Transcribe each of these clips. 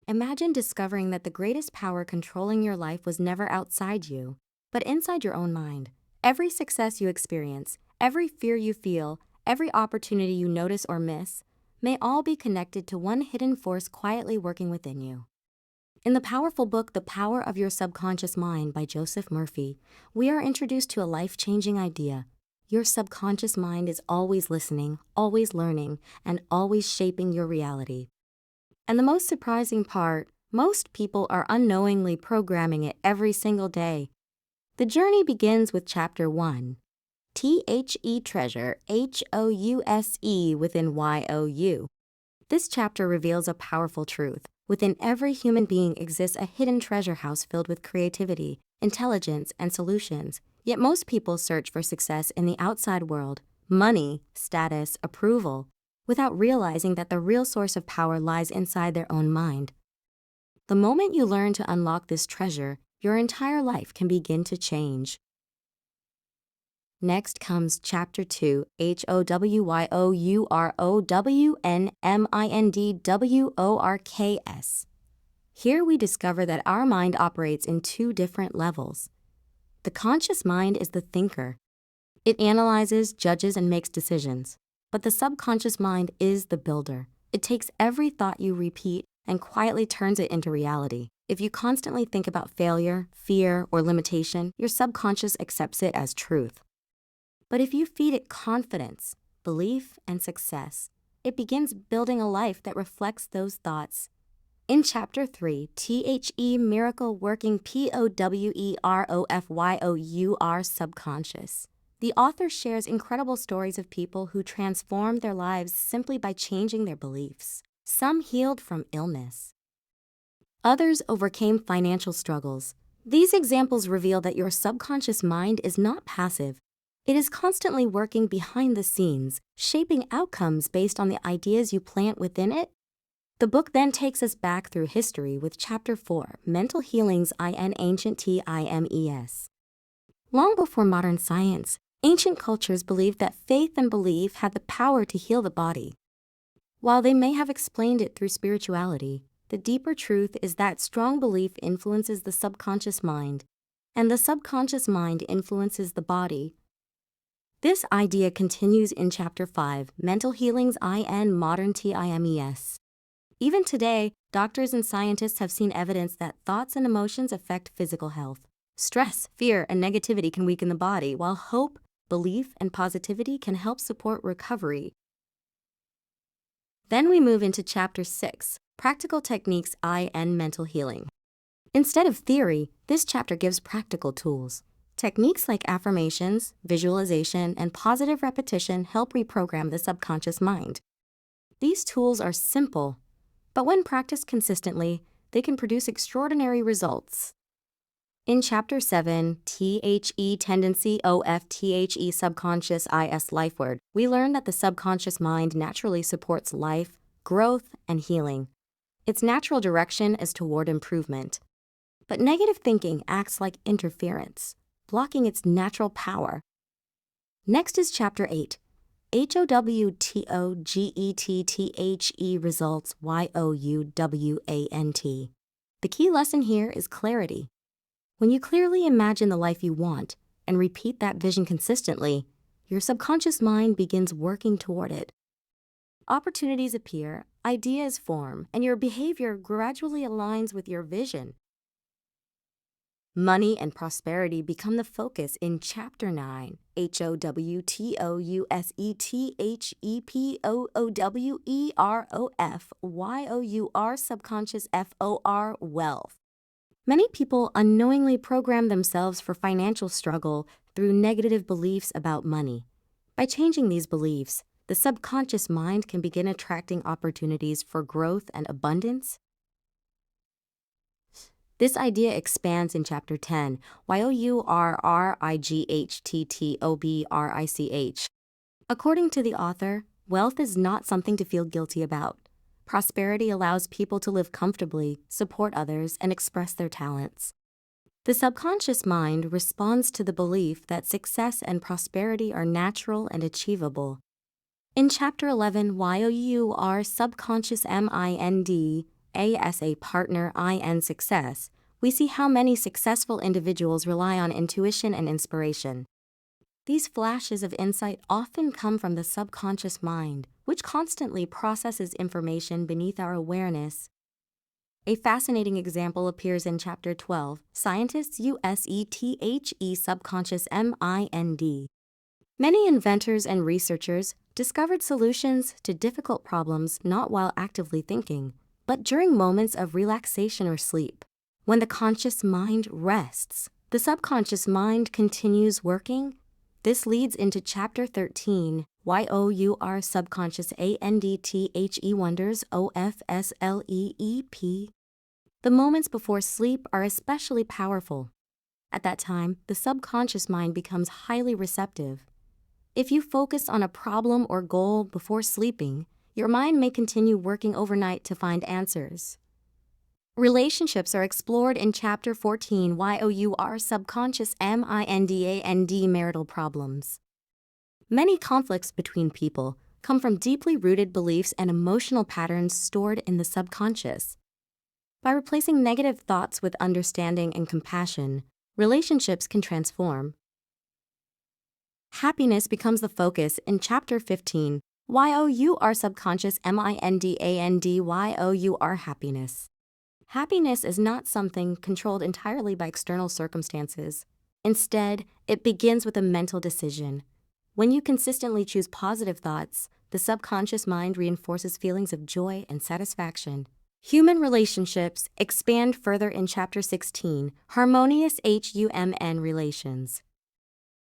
Imagine discovering that the greatest power controlling your life was never outside you, but inside your own mind. Every success you experience, every fear you feel, every opportunity you notice or miss, may all be connected to one hidden force quietly working within you. In the powerful book, The Power of Your Subconscious Mind by Joseph Murphy, we are introduced to a life-changing idea. Your subconscious mind is always listening, always learning, and always shaping your reality. And the most surprising part, most people are unknowingly programming it every single day. The journey begins with Chapter 1. THE Treasure, HOUSE within YOU. This chapter reveals a powerful truth. Within every human being exists a hidden treasure house filled with creativity, intelligence, and solutions. Yet most people search for success in the outside world, money, status, approval, without realizing that the real source of power lies inside their own mind. The moment you learn to unlock this treasure, your entire life can begin to change. Next comes Chapter 2, HOWYOUROWNMINDWORKS. Here we discover that our mind operates in two different levels. The conscious mind is the thinker. It analyzes, judges, and makes decisions. But the subconscious mind is the builder. It takes every thought you repeat and quietly turns it into reality. If you constantly think about failure, fear, or limitation, your subconscious accepts it as truth. But if you feed it confidence, belief, and success, it begins building a life that reflects those thoughts. In Chapter 3, THE Miracle Working POWEROFYOUR Subconscious, the author shares incredible stories of people who transformed their lives simply by changing their beliefs. Some healed from illness. Others overcame financial struggles. These examples reveal that your subconscious mind is not passive. It is constantly working behind the scenes, shaping outcomes based on the ideas you plant within it. The book then takes us back through history with Chapter 4, Mental Healings in Ancient Times. Long before modern science, ancient cultures believed that faith and belief had the power to heal the body. While they may have explained it through spirituality, the deeper truth is that strong belief influences the subconscious mind, and the subconscious mind influences the body. This idea continues in Chapter 5, Mental Healings in Modern Times. Even today, doctors and scientists have seen evidence that thoughts and emotions affect physical health. Stress, fear, and negativity can weaken the body, while hope, belief, and positivity can help support recovery. Then we move into Chapter 6, Practical Techniques in Mental Healing. Instead of theory, this chapter gives practical tools. Techniques like affirmations, visualization, and positive repetition help reprogram the subconscious mind. These tools are simple, but when practiced consistently, they can produce extraordinary results. In Chapter 7, THE Tendency OFTHE Subconscious IS Lifeward, we learn that the subconscious mind naturally supports life, growth, and healing. Its natural direction is toward improvement. But negative thinking acts like interference, blocking its natural power. Next is Chapter 8, HOWTOGETTHE Results YOUWANT. The key lesson here is clarity. When you clearly imagine the life you want and repeat that vision consistently, your subconscious mind begins working toward it. Opportunities appear, ideas form, and your behavior gradually aligns with your vision. Money and prosperity become the focus in Chapter 9, HOWTOUSETHEPOOWEROFYOUR Subconscious FOR Wealth. Many people unknowingly program themselves for financial struggle through negative beliefs about money. By changing these beliefs, the subconscious mind can begin attracting opportunities for growth and abundance. This idea expands in Chapter 10, YOURRIGHTTOBRICH. According to the author, wealth is not something to feel guilty about. Prosperity allows people to live comfortably, support others, and express their talents. The subconscious mind responds to the belief that success and prosperity are natural and achievable. In Chapter 11, YOUR Subconscious MIND, A as a partner in success, we see how many successful individuals rely on intuition and inspiration. These flashes of insight often come from the subconscious mind, which constantly processes information beneath our awareness. A fascinating example appears in Chapter 12, Scientists USETHE Subconscious Mind. Many inventors and researchers discovered solutions to difficult problems not while actively thinking, but during moments of relaxation or sleep. When the conscious mind rests, the subconscious mind continues working. This leads into Chapter 13, YOUR Subconscious ANDTHE Wonders OFSLEEP. The moments before sleep are especially powerful. At that time, the subconscious mind becomes highly receptive. If you focus on a problem or goal before sleeping, your mind may continue working overnight to find answers. Relationships are explored in Chapter 14, YOUR Subconscious MINDAND Marital Problems. Many conflicts between people come from deeply rooted beliefs and emotional patterns stored in the subconscious. By replacing negative thoughts with understanding and compassion, relationships can transform. Happiness becomes the focus in Chapter 15, YOUR Subconscious MINDAND Happiness. Happiness is not something controlled entirely by external circumstances. Instead, it begins with a mental decision. When you consistently choose positive thoughts, the subconscious mind reinforces feelings of joy and satisfaction. Human relationships expand further in Chapter 16, Harmonious HUMN Relations.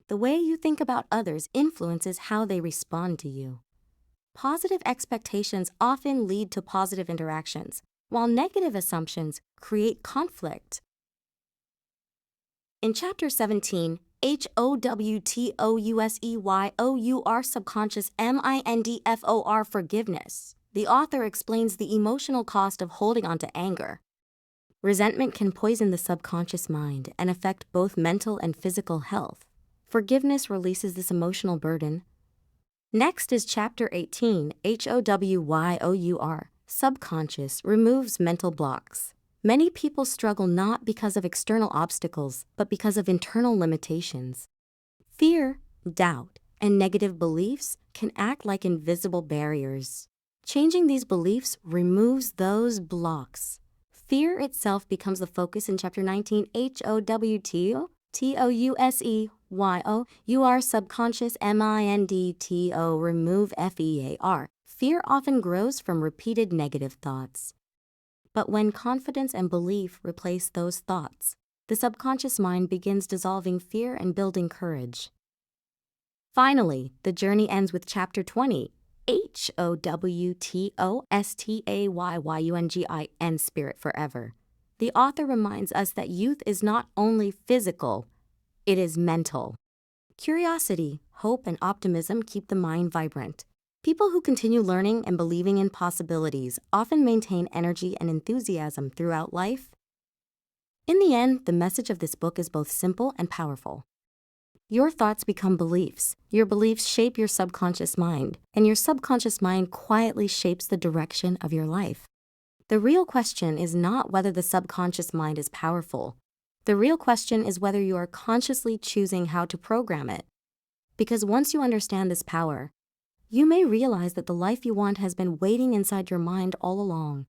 The way you think about others influences how they respond to you. Positive expectations often lead to positive interactions, while negative assumptions create conflict. In Chapter 17, HOWTOUSEYOUR Subconscious MINDFOR Forgiveness, the author explains the emotional cost of holding on to anger. Resentment can poison the subconscious mind and affect both mental and physical health. Forgiveness releases this emotional burden. Next is Chapter 18, HOWYOUR Subconscious Removes Mental Blocks. Many people struggle not because of external obstacles, but because of internal limitations. Fear, doubt, and negative beliefs can act like invisible barriers. Changing these beliefs removes those blocks. Fear itself becomes the focus in Chapter 19, HOWTOUSEYOUR Subconscious MINDTO Remove FEAR. Fear often grows from repeated negative thoughts. But when confidence and belief replace those thoughts, the subconscious mind begins dissolving fear and building courage. Finally, the journey ends with Chapter 20, HOWTOSTAYYUNGIN Spirit Forever. The author reminds us that youth is not only physical, it is mental. Curiosity, hope, and optimism keep the mind vibrant. People who continue learning and believing in possibilities often maintain energy and enthusiasm throughout life. In the end, the message of this book is both simple and powerful. Your thoughts become beliefs. Your beliefs shape your subconscious mind, and your subconscious mind quietly shapes the direction of your life. The real question is not whether the subconscious mind is powerful. The real question is whether you are consciously choosing how to program it. Because once you understand this power, you may realize that the life you want has been waiting inside your mind all along.